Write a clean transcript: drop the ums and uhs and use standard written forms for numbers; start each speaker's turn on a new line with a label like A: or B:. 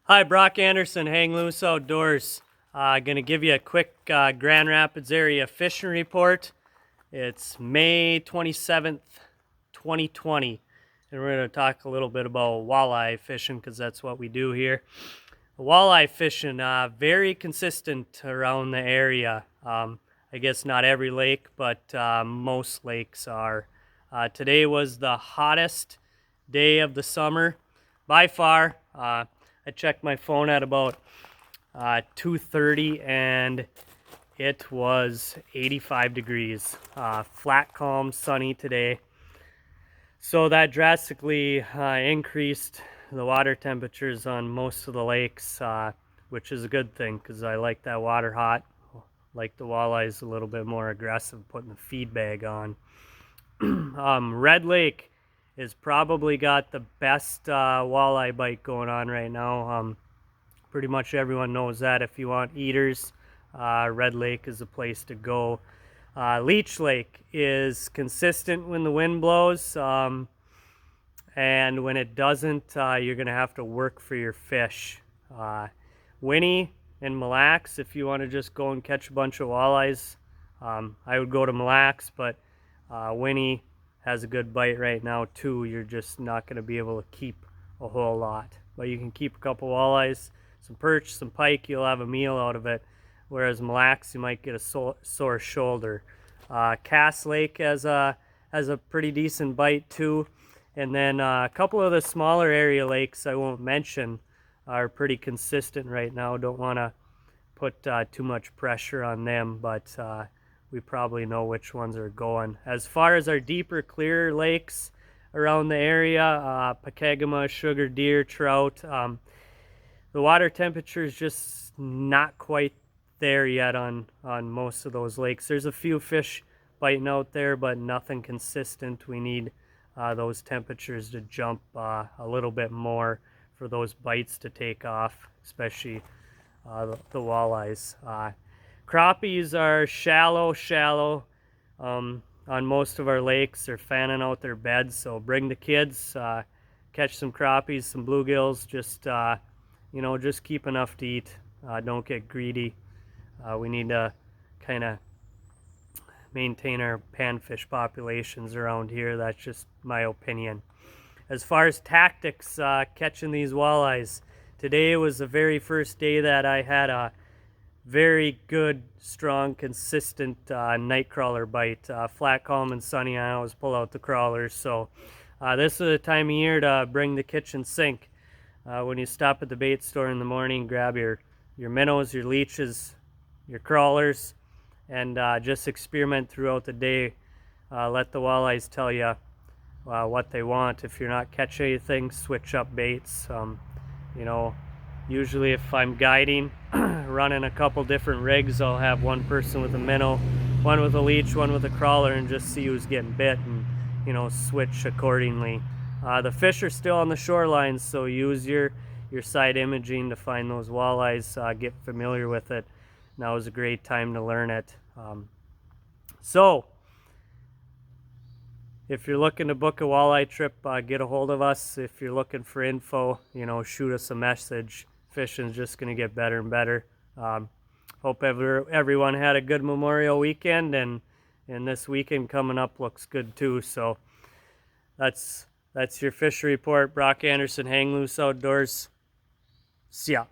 A: Hi, Brock Anderson, Hang Loose Outdoors. Going to give you a quick Grand Rapids area fishing report. It's May 27th, 2020, and we're going to talk a little bit about walleye fishing because that's what we do here. Walleye fishing, very consistent around the area. I guess not every lake, but most lakes are. Today was the hottest day of the summer by far. I checked my phone at about 2:30 and it was 85 degrees. Flat, calm, sunny today. So that drastically increased the water temperatures on most of the lakes, which is a good thing because I like that water hot. Like the walleyes a little bit more aggressive, putting the feed bag on. Red Lake is probably got the best walleye bite going on right now. Pretty much everyone knows that. If you want eaters, Red Lake is the place to go. Leech Lake is consistent when the wind blows, and when it doesn't, you're going to have to work for your fish. Winnie and Mille Lacs, if you want to just go and catch a bunch of walleyes, I would go to Mille Lacs, but Winnie has a good bite right now too. You're just not going to be able to keep a whole lot, but you can keep a couple walleyes, some perch, some pike. You'll have a meal out of it. Whereas Mille Lacs, you might get a sore shoulder. Cass Lake has a pretty decent bite too, and then a couple of the smaller area lakes I won't mention are pretty consistent right now. Don't want to put too much pressure on them, but we probably know which ones are going. As far as our deeper, clearer lakes around the area, Pokegama, Sugar Deer, Trout, the water temperature is just not quite there yet on most of those lakes. There's a few fish biting out there, but nothing consistent. We need those temperatures to jump a little bit more for those bites to take off, especially the walleyes. Crappies are shallow on most of our lakes. They're fanning out their beds, so bring the kids, catch some crappies, some bluegills. Just keep enough to eat. Don't get greedy. We need to kind of maintain our panfish populations around here. That's just my opinion. As far as tactics, catching these walleyes, today was the very first day that I had a very good, strong, consistent night crawler bite. Flat, calm, and sunny, I always pull out the crawlers. So this is the time of year to bring the kitchen sink. When you stop at the bait store in the morning, grab your minnows, your leeches, your crawlers, and just experiment throughout the day. Let the walleyes tell you what they want. If you're not catching anything, switch up baits. Usually if I'm guiding, running a couple different rigs, I'll have one person with a minnow, one with a leech, one with a crawler, and just see who's getting bit and, switch accordingly. The fish are still on the shoreline, so use your side imaging to find those walleyes, get familiar with it. Now is a great time to learn it. So, if you're looking to book a walleye trip, get a hold of us. If you're looking for info, shoot us a message. Fishing's just going to get better and better. Hope everyone had a good Memorial weekend, and this weekend coming up looks good too. So that's your fish report. Brock Anderson, Hang Loose Outdoors. See ya.